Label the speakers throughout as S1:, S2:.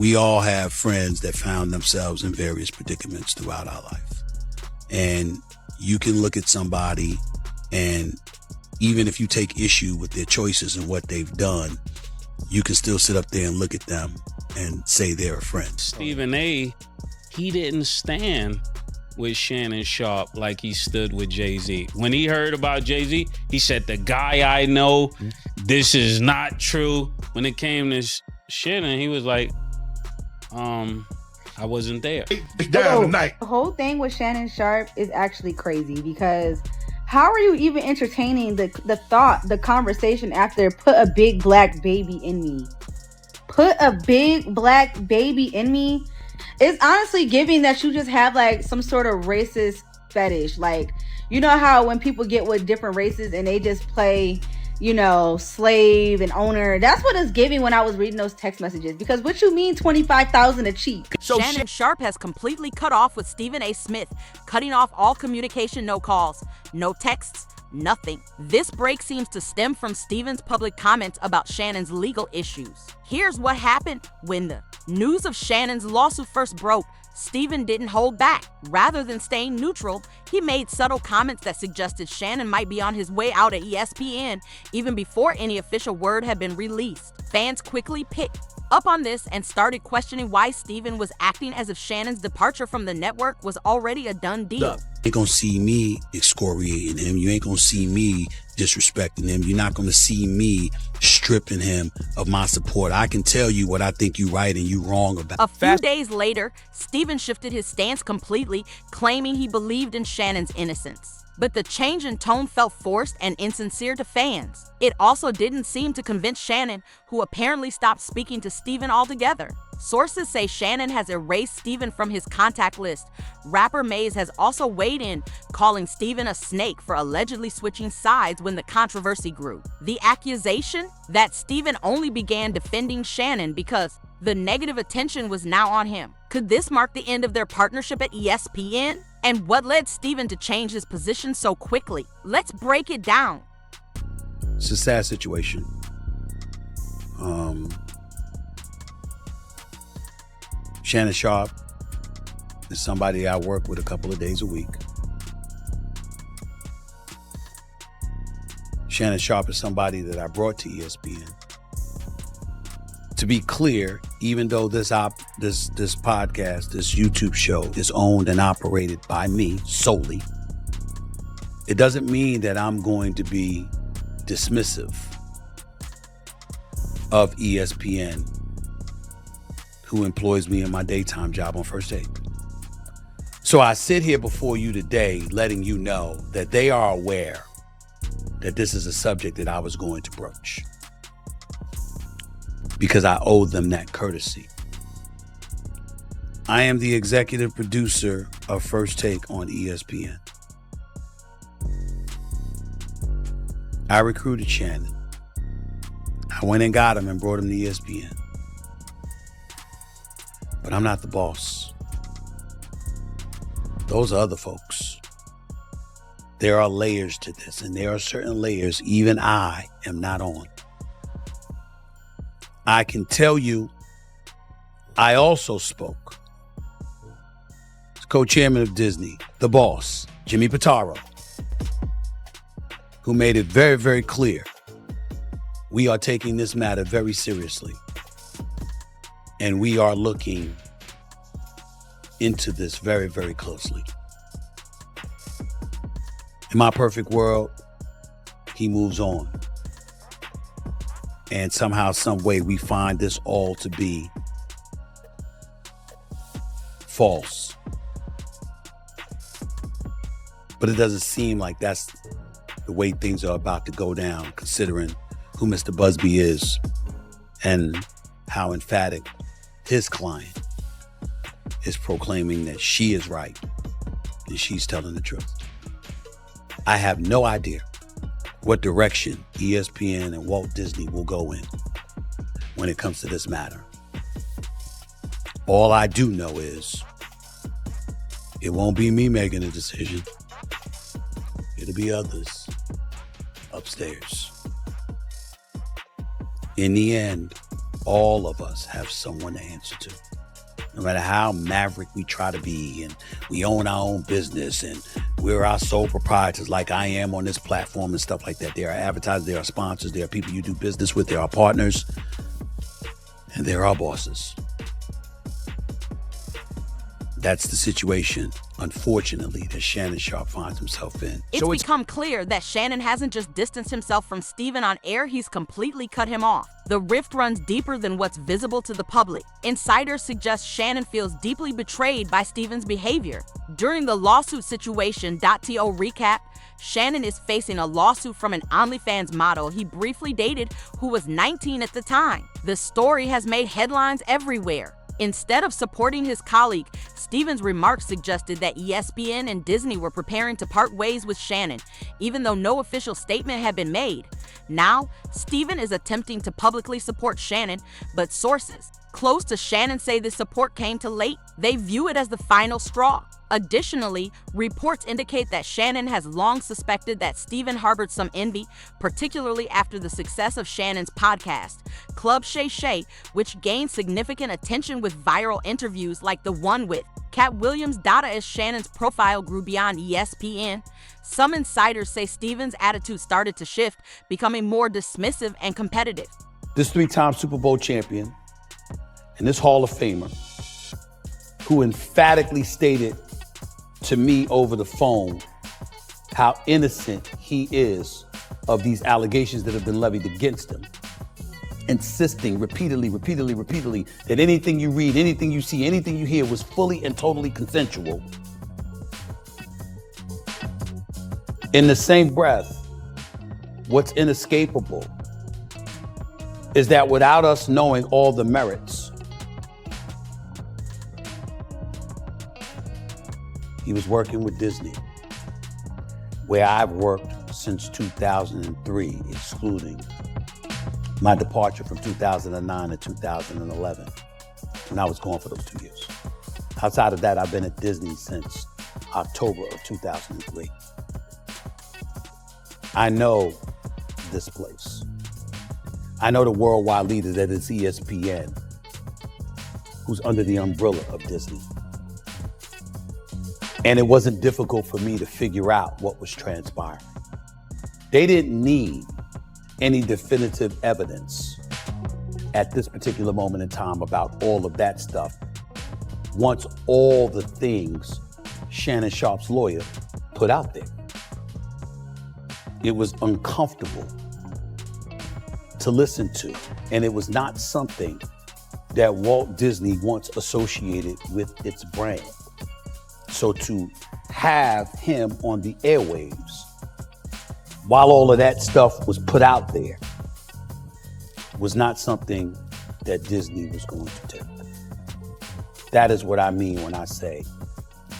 S1: We all have friends that found themselves in various predicaments throughout our life. And you can look at somebody, and even if you take issue with their choices and what they've done, you can still sit up there and look at them and say they're a friend.
S2: Stephen A., he didn't stand with Shannon Sharpe like he stood with Jay-Z. When he heard about Jay-Z, he said, the guy I know, this is not true. When it came to Shannon, he was like, I wasn't there.
S3: Down tonight.
S4: The whole thing with Shannon Sharpe is actually crazy, because how are you even entertaining the conversation after put a big black baby in me? Put a big black baby in me? It's honestly giving that you just have like some sort of racist fetish. Like, you know how when people get with different races and they just play, you know, slave and owner. That's what it's giving when I was reading those text messages. Because what you mean 25,000 a cheek?
S5: Shannon Sharpe has completely cut off with Stephen A. Smith, cutting off all communication, no calls, no texts, nothing. This break seems to stem from Stephen's public comments about Shannon's legal issues. Here's what happened when the news of Shannon's lawsuit first broke. Stephen didn't hold back. Rather than staying neutral, he made subtle comments that suggested Shannon might be on his way out at ESPN even before any official word had been released. Fans quickly picked up on this and started questioning why Stephen was acting as if Shannon's departure from the network was already a done deal.
S1: You ain't gonna see me excoriating him. You ain't gonna see me disrespecting him. You're not gonna see me stripping him of my support. I can tell you what I think you right and you wrong about.
S5: A few days later, Stephen shifted his stance completely, claiming he believed in Shannon's innocence. But the change in tone felt forced and insincere to fans. It also didn't seem to convince Shannon, who apparently stopped speaking to Stephen altogether. Sources say Shannon has erased Stephen from his contact list. Rapper Maze has also weighed in, calling Stephen a snake for allegedly switching sides when the controversy grew. The accusation that Stephen only began defending Shannon because the negative attention was now on him. Could this mark the end of their partnership at ESPN? And what led Stephen to change his position so quickly? Let's break it down.
S1: It's a sad situation. Shannon Sharpe is somebody I work with a couple of days a week. Shannon Sharpe is somebody that I brought to ESPN. To be clear, even though this podcast, this YouTube show is owned and operated by me solely, it doesn't mean that I'm going to be dismissive of ESPN, who employs me in my daytime job on First Take. So I sit here before you today letting you know that they are aware that this is a subject that I was going to broach, because I owe them that courtesy. I am the executive producer of First Take on ESPN. I recruited Shannon. I went and got him and brought him to ESPN. But I'm not the boss. Those are other folks. There are layers to this, and there are certain layers even I am not on. I can tell you, I also spoke as co-chairman of Disney, the boss, Jimmy Pitaro, who made it very, very clear we are taking this matter very seriously, and we are looking into this very, very closely. In my perfect world, he moves on. And somehow, some way, we find this all to be false. But it doesn't seem like that's the way things are about to go down, considering who Mr. Busby is and how emphatic his client is proclaiming that she is right and she's telling the truth. I have no idea what direction ESPN and Walt Disney will go in when it comes to this matter. All I do know is it won't be me making a decision. It'll be others upstairs. In the end, All of us have someone to answer to. No matter how maverick we try to be, and we own our own business, and we're our sole proprietors like I am on this platform and stuff like that. There are advertisers, there are sponsors, there are people you do business with, there are partners, and there are bosses. That's the situation, unfortunately, that Shannon Sharpe finds himself in.
S5: It's become clear that Shannon hasn't just distanced himself from Steven on air, he's completely cut him off. The rift runs deeper than what's visible to the public. Insiders suggest Shannon feels deeply betrayed by Steven's behavior. During the lawsuit situation, .to recap, Shannon is facing a lawsuit from an OnlyFans model he briefly dated who was 19 at the time. The story has made headlines everywhere. Instead of supporting his colleague, Steven's remarks suggested that ESPN and Disney were preparing to part ways with Shannon, even though no official statement had been made. Now, Steven is attempting to publicly support Shannon, but sources close to Shannon say this support came too late. They view it as the final straw. Additionally, reports indicate that Shannon has long suspected that Steven harbored some envy, particularly after the success of Shannon's podcast, Club Shay Shay, which gained significant attention with viral interviews like the one with Cat Williams. As Shannon's profile grew beyond ESPN, some insiders say Steven's attitude started to shift, becoming more dismissive and competitive.
S1: This 3-time Super Bowl champion and this Hall of Famer, who emphatically stated to me over the phone how innocent he is of these allegations that have been levied against him, insisting repeatedly that anything you read, anything you see, anything you hear was fully and totally consensual. In the same breath, what's inescapable is that without us knowing all the merits, he was working with Disney, where I've worked since 2003, excluding my departure from 2009 to 2011, when I was gone for those 2 years. Outside of that, I've been at Disney since October of 2003. I know this place. I know the worldwide leader that is ESPN, who's under the umbrella of Disney. And it wasn't difficult for me to figure out what was transpiring. They didn't need any definitive evidence at this particular moment in time about all of that stuff. Once all the things Shannon Sharpe's lawyer put out there, it was uncomfortable to listen to. And it was not something that Walt Disney once associated with its brand. So to have him on the airwaves while all of that stuff was put out there was not something that Disney was going to do. That is what I mean when I say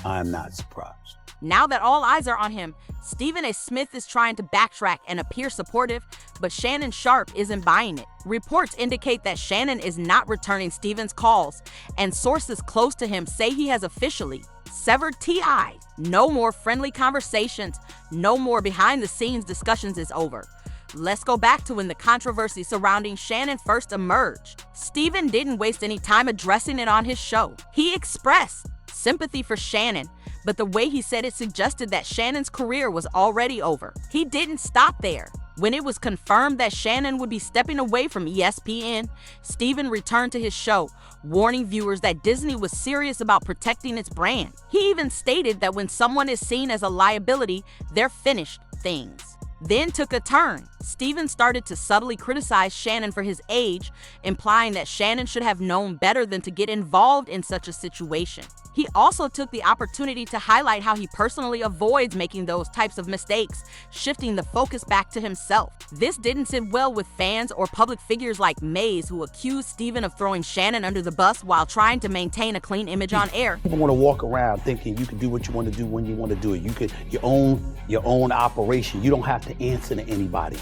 S1: I'm not surprised.
S5: Now that all eyes are on him, Stephen A. Smith is trying to backtrack and appear supportive, but Shannon Sharpe isn't buying it. Reports indicate that Shannon is not returning Steven's calls, and sources close to him say he has officially severed ties. No more friendly conversations, no more behind-the-scenes discussions is over. Let's go back to when the controversy surrounding Shannon first emerged. Steven didn't waste any time addressing it on his show. He expressed sympathy for Shannon, but the way he said it suggested that Shannon's career was already over. He didn't stop there. When it was confirmed that Shannon would be stepping away from ESPN, Steven returned to his show, warning viewers that Disney was serious about protecting its brand. He even stated that when someone is seen as a liability, they're finished things. Then took a turn. Steven started to subtly criticize Shannon for his age, implying that Shannon should have known better than to get involved in such a situation. He also took the opportunity to highlight how he personally avoids making those types of mistakes, shifting the focus back to himself. This didn't sit well with fans or public figures like Mays, who accused Steven of throwing Shannon under the bus while trying to maintain a clean image on air.
S1: People want to walk around thinking you can do what you want to do when you want to do it. You could your own operation. You don't have to answer to anybody.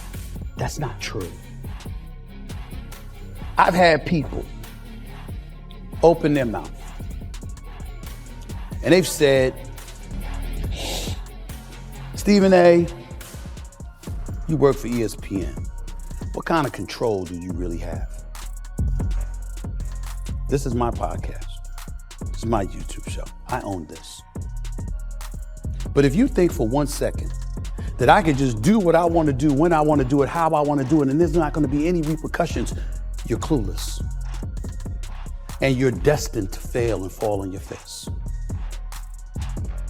S1: That's not true. I've had people open their mouth and they've said, Stephen A., you work for ESPN. What kind of control do you really have? This is my podcast. This is my YouTube show. I own this. But if you think for 1 second that I can just do what I want to do, when I want to do it, how I want to do it, and there's not going to be any repercussions, you're clueless. And you're destined to fail and fall on your face.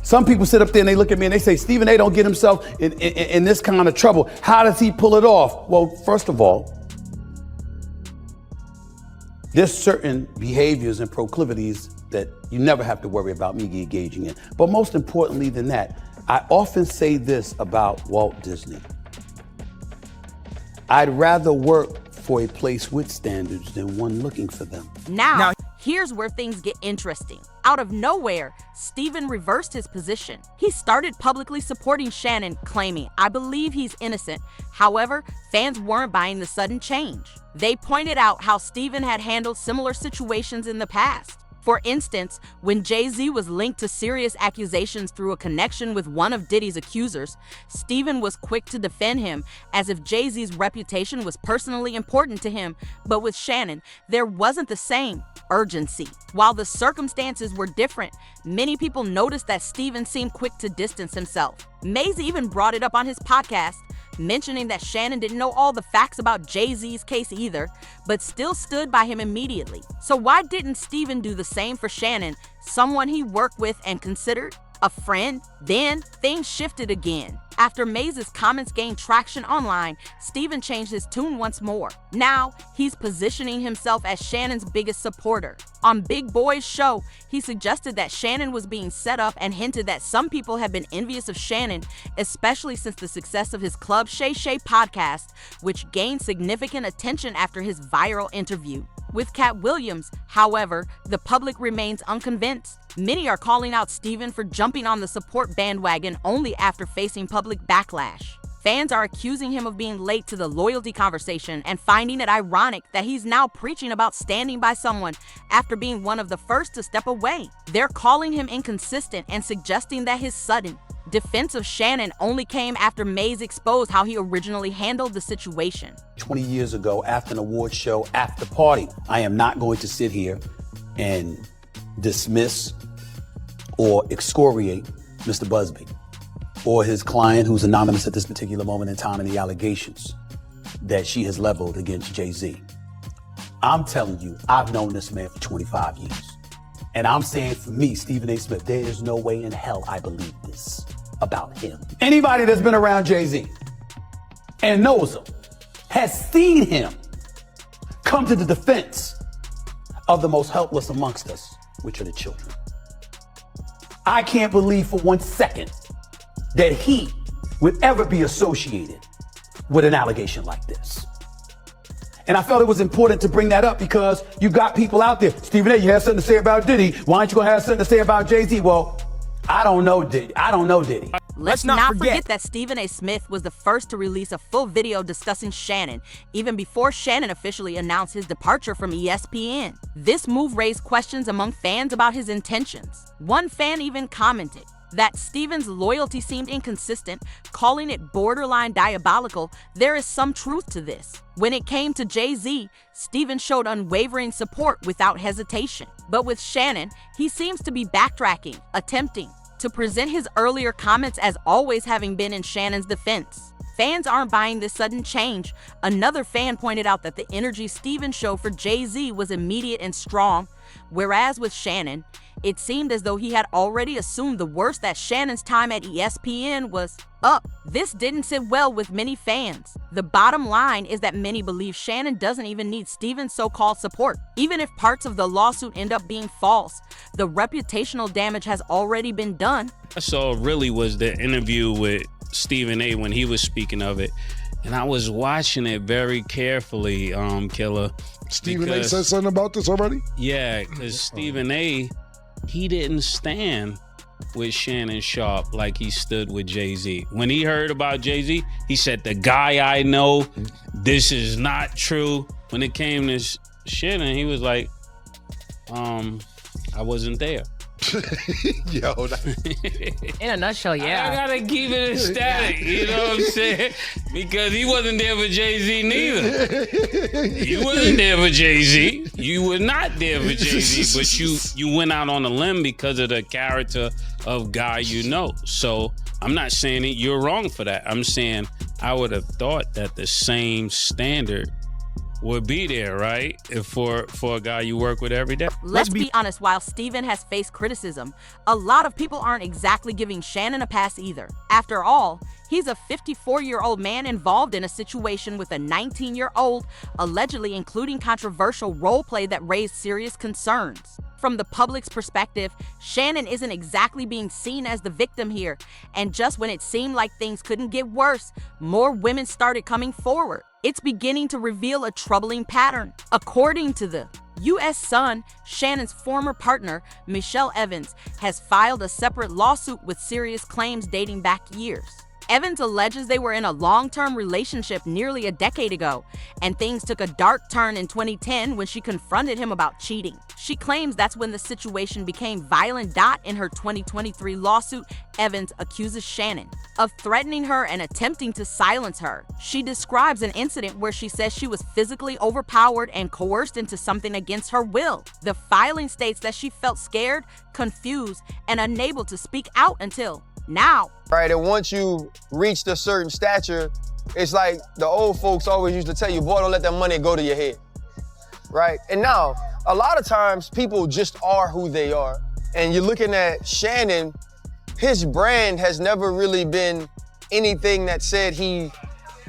S1: Some people sit up there and they look at me and they say, Stephen A. don't get himself in this kind of trouble. How does he pull it off? Well, first of all, there's certain behaviors and proclivities that you never have to worry about me engaging in. But most importantly than that, I often say this about Walt Disney. I'd rather work for a place with standards than one looking for them.
S5: Now, here's where things get interesting. Out of nowhere, Stephen reversed his position. He started publicly supporting Shannon, claiming, I believe he's innocent. However, fans weren't buying the sudden change. They pointed out how Stephen had handled similar situations in the past. For instance, when Jay-Z was linked to serious accusations through a connection with one of Diddy's accusers, Stephen was quick to defend him as if Jay-Z's reputation was personally important to him. But with Shannon, there wasn't the same urgency. While the circumstances were different, many people noticed that Stephen seemed quick to distance himself. Maze even brought it up on his podcast, mentioning that Shannon didn't know all the facts about Jay-Z's case either, but still stood by him immediately. So why didn't Stephen do the same for Shannon, someone he worked with and considered a friend? Then things shifted again. After Maze's comments gained traction online, Stephen changed his tune once more. Now, he's positioning himself as Shannon's biggest supporter. On Big Boy's show, he suggested that Shannon was being set up and hinted that some people have been envious of Shannon, especially since the success of his Club Shay Shay podcast, which gained significant attention after his viral interview. With Cat Williams, however, the public remains unconvinced. Many are calling out Stephen for jumping on the support bandwagon only after facing public backlash. Fans are accusing him of being late to the loyalty conversation and finding it ironic that he's now preaching about standing by someone after being one of the first to step away. They're calling him inconsistent and suggesting that his sudden defense of Shannon only came after Maze exposed how he originally handled the situation.
S1: 20 years ago, after an award show, after party, I am not going to sit here and dismiss or excoriate Mr. Busby or his client, who's anonymous at this particular moment in time, and the allegations that she has leveled against Jay-Z. I'm telling you, I've known this man for 25 years. And I'm saying for me, Stephen A. Smith, there is no way in hell I believe this about him. Anybody that's been around Jay-Z and knows him has seen him come to the defense of the most helpless amongst us, which are the children. I can't believe for 1 second that he would ever be associated with an allegation like this. And I felt it was important to bring that up because you got people out there. Stephen A., you have something to say about Diddy. Why aren't you gonna have something to say about Jay-Z? Well, I don't know Diddy.
S5: Let's not forget that Stephen A. Smith was the first to release a full video discussing Shannon, even before Shannon officially announced his departure from ESPN. This move raised questions among fans about his intentions. One fan even commented that Stephen's loyalty seemed inconsistent, calling it borderline diabolical. There is some truth to this. When it came to Jay-Z, Stephen showed unwavering support without hesitation. But with Shannon, he seems to be backtracking, attempting to present his earlier comments as always having been in Shannon's defense. Fans aren't buying this sudden change. Another fan pointed out that the energy Stephen showed for Jay-Z was immediate and strong, whereas with Shannon, it seemed as though he had already assumed the worst, that Shannon's time at ESPN was up. This didn't sit well with many fans. The bottom line is that many believe Shannon doesn't even need Stephen's so-called support. Even if parts of the lawsuit end up being false, the reputational damage has already been done.
S2: I saw really was the interview with Stephen A. when he was speaking of it. And I was watching it very carefully, Killer.
S3: Stephen A. said something about this already?
S2: Yeah, because Stephen A., he didn't stand with Shannon Sharpe like he stood with Jay-Z. When he heard about Jay-Z, he said, the guy I know, this is not true. When it came to Shannon, he was like, I wasn't there.
S3: Yo,
S6: In a nutshell, yeah.
S2: I gotta keep it static, you know what I'm saying? Because he wasn't there for Jay-Z neither. You wasn't there for Jay-Z. You were not there for Jay-Z, but you went out on a limb because of the character of guy you know. So I'm not saying that you're wrong for that. I'm saying I would have thought that the same standard would be there, right? If for a guy you work with every day.
S5: Let's be honest, while Steven has faced criticism, a lot of people aren't exactly giving Shannon a pass either. After all, he's a 54-year-old man involved in a situation with a 19-year-old, allegedly including controversial role play that raised serious concerns. From the public's perspective, Shannon isn't exactly being seen as the victim here, and just when it seemed like things couldn't get worse, more women started coming forward. It's beginning to reveal a troubling pattern. According to the U.S. Sun, Shannon's former partner, Michelle Evans, has filed a separate lawsuit with serious claims dating back years. Evans alleges they were in a long-term relationship nearly a decade ago, and things took a dark turn in 2010 when she confronted him about cheating. She claims that's when the situation became violent. In her 2023 lawsuit, Evans accuses Shannon of threatening her and attempting to silence her. She describes an incident where she says she was physically overpowered and coerced into something against her will. The filing states that she felt scared, confused, and unable to speak out until now.
S7: Right, and once you reached a certain stature, it's like the old folks always used to tell you, boy, don't let that money go to your head, right? And now, a lot of times, people just are who they are. And you're looking at Shannon, his brand has never really been anything that said he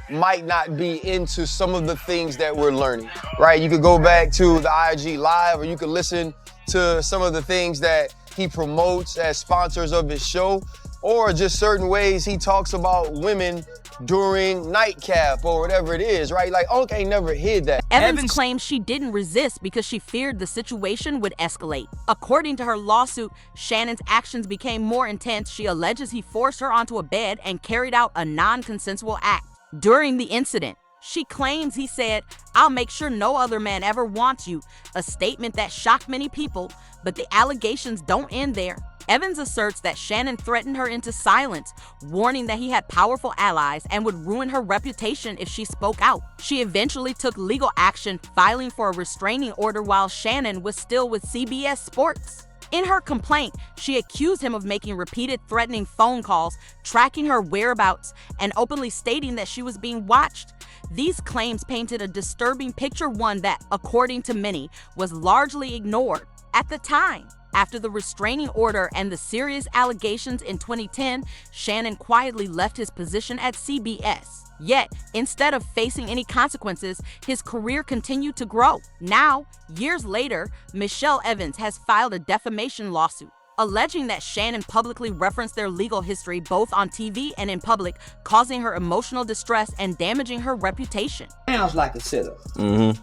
S7: might not be into some of the things that we're learning, right? You could go back to the IG Live, or you could listen to some of the things that he promotes as sponsors of his show, or just certain ways he talks about women during nightcap or whatever it is, right? Like, Unc ain't never hid that.
S5: Evans claims she didn't resist because she feared the situation would escalate. According to her lawsuit, Shannon's actions became more intense. She alleges he forced her onto a bed and carried out a non-consensual act. During the incident, she claims he said, "I'll make sure no other man ever wants you," a statement that shocked many people, but the allegations don't end there. Evans asserts that Shannon threatened her into silence, warning that he had powerful allies and would ruin her reputation if she spoke out. She eventually took legal action, filing for a restraining order while Shannon was still with CBS Sports. In her complaint, she accused him of making repeated threatening phone calls, tracking her whereabouts, and openly stating that she was being watched. These claims painted a disturbing picture, one that, according to many, was largely ignored at the time. After the restraining order and the serious allegations in 2010, Shannon quietly left his position at CBS. Yet, instead of facing any consequences, his career continued to grow. Now, years later, Michelle Evans has filed a defamation lawsuit, alleging that Shannon publicly referenced their legal history both on TV and in public, causing her emotional distress and damaging her reputation.
S8: Sounds like a setup.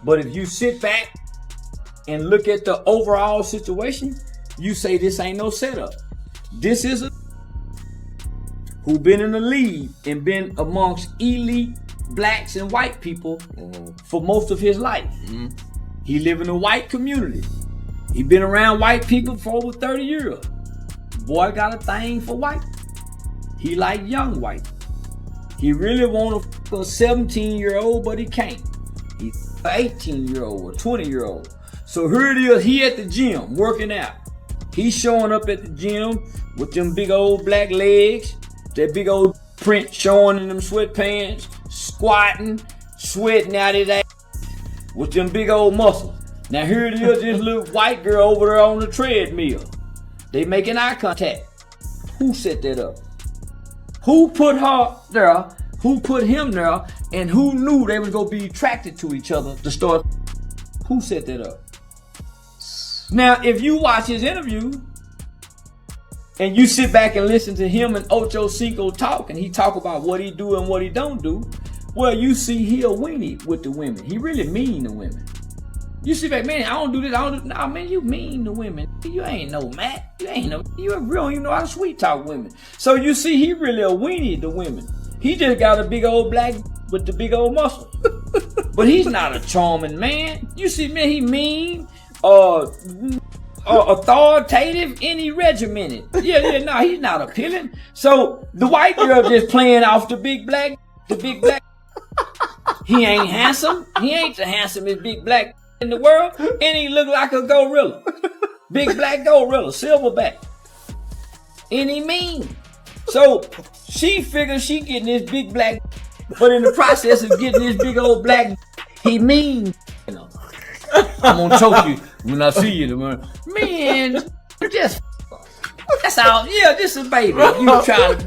S8: But if you sit back and look at the overall situation, you say this ain't no setup. This is a who been in the league and been amongst elite blacks and white people for most of his life. He live in a white community. He been around white people for over 30 years. Boy got a thing for white. He like young white. He really want a 17-year-old, but he can't. He's an 18-year-old or 20-year-old. So here it is, he at the gym working out. He's showing up at the gym with them big old black legs, that big old print showing in them sweatpants, squatting, sweating out his ass with them big old muscles. Now here it is, this little white girl over there on the treadmill. They making eye contact. Who set that up? Who put her there? Who put him there? And who knew they was gonna be attracted to each other to start? Who set that up? Now, if you watch his interview and you sit back and listen to him and Ocho Cinco talk, and he talk about what he do and what he don't do, well, you see he a weenie with the women. He really mean to women. You sit back, man, I don't do this, I don't do. Nah, man, you mean to women. You ain't no Matt. You don't even know how to sweet talk women. So you see, he really a weenie to women. He just got a big old black with the big old muscle. But he's not a charming man. You see, man, he mean. authoritative, and he regimented. No, he's not appealing. So the white girl just playing off the big black. He ain't handsome. He ain't the handsomest big black in the world, and he look like a gorilla. Big black gorilla, silverback. And he mean. So she figures she getting this big black, but in the process of getting this big old black, he mean. You know, I'm gonna choke you when I see you tomorrow. Man, just that's all. Yeah, this is baby. You trying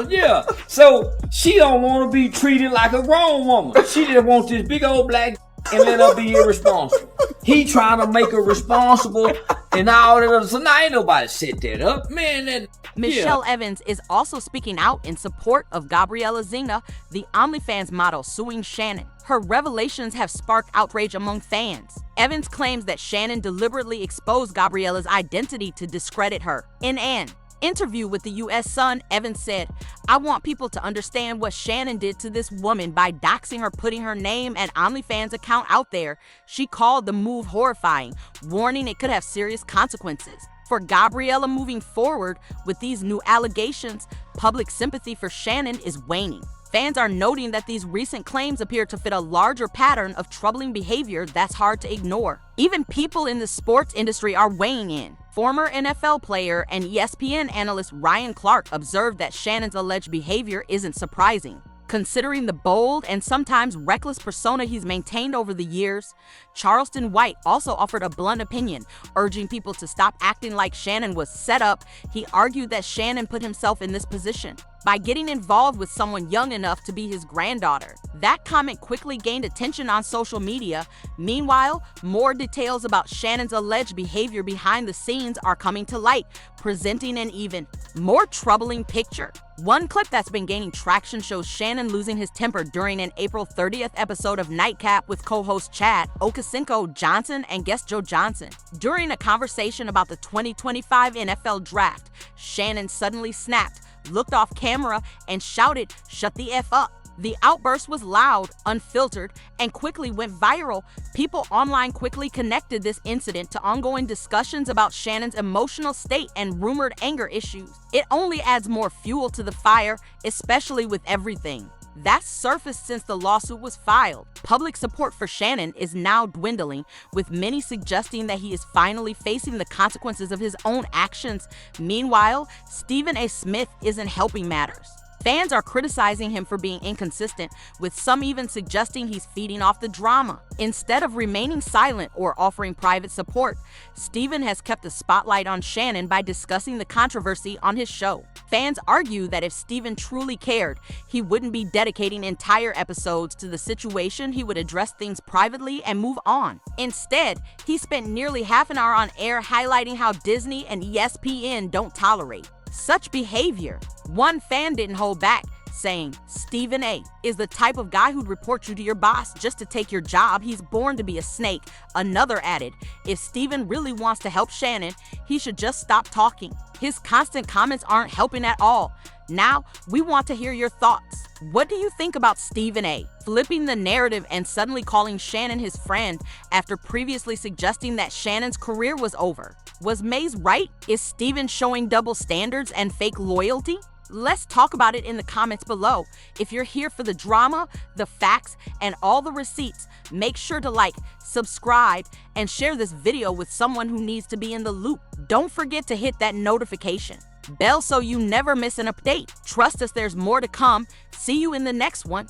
S8: to. So she don't want to be treated like a grown woman. She just wants this big old black and let her be irresponsible. He trying to make her responsible and all that other. So now ain't nobody set that up, man.
S5: Michelle Evans is also speaking out in support of Gabriella Zina, the OnlyFans model suing Shannon. Her revelations have sparked outrage among fans. Evans claims that Shannon deliberately exposed Gabriella's identity to discredit her. In an interview with the U.S. Sun, Evans said, "I want people to understand what Shannon did to this woman by doxing her, putting her name and OnlyFans account out there. She called the move horrifying, warning it could have serious consequences." For Gabriella moving forward with these new allegations, public sympathy for Shannon is waning. Fans are noting that these recent claims appear to fit a larger pattern of troubling behavior that's hard to ignore. Even people in the sports industry are weighing in. Former NFL player and ESPN analyst Ryan Clark observed that Shannon's alleged behavior isn't surprising. Considering the bold and sometimes reckless persona he's maintained over the years, Charleston White also offered a blunt opinion, urging people to stop acting like Shannon was set up. He argued that Shannon put himself in this position by getting involved with someone young enough to be his granddaughter. That comment quickly gained attention on social media. Meanwhile, more details about Shannon's alleged behavior behind the scenes are coming to light, presenting an even more troubling picture. One clip that's been gaining traction shows Shannon losing his temper during an April 30th episode of Nightcap with co-host Chad Ochocinco Johnson and guest Joe Johnson. During a conversation about the 2025 NFL Draft, Shannon suddenly snapped, looked off camera, and shouted, "Shut the F up." The outburst was loud, unfiltered, and quickly went viral. People online quickly connected this incident to ongoing discussions about Shannon's emotional state and rumored anger issues. It only adds more fuel to the fire, especially with everything that's surfaced since the lawsuit was filed. Public support for Shannon is now dwindling, with many suggesting that he is finally facing the consequences of his own actions. Meanwhile, Stephen A. Smith isn't helping matters. Fans are criticizing him for being inconsistent, with some even suggesting he's feeding off the drama. Instead of remaining silent or offering private support, Stephen has kept the spotlight on Shannon by discussing the controversy on his show. Fans argue that if Stephen truly cared, he wouldn't be dedicating entire episodes to the situation. He would address things privately and move on. Instead, he spent nearly half an hour on air highlighting how Disney and ESPN don't tolerate such behavior. One fan didn't hold back, saying, "Stephen A. is the type of guy who'd report you to your boss just to take your job. He's born to be a snake." Another added, "If Stephen really wants to help Shannon, he should just stop talking. His constant comments aren't helping at all. Now, we want to hear your thoughts. What do you think about Stephen A. flipping the narrative and suddenly calling Shannon his friend after previously suggesting that Shannon's career was over? Was Maze right? Is Stephen showing double standards and fake loyalty? Let's talk about it in the comments below. If you're here for the drama, the facts, and all the receipts, make sure to like, subscribe, and share this video with someone who needs to be in the loop. Don't forget to hit that notification bell so you never miss an update. Trust us, there's more to come. See you in the next one.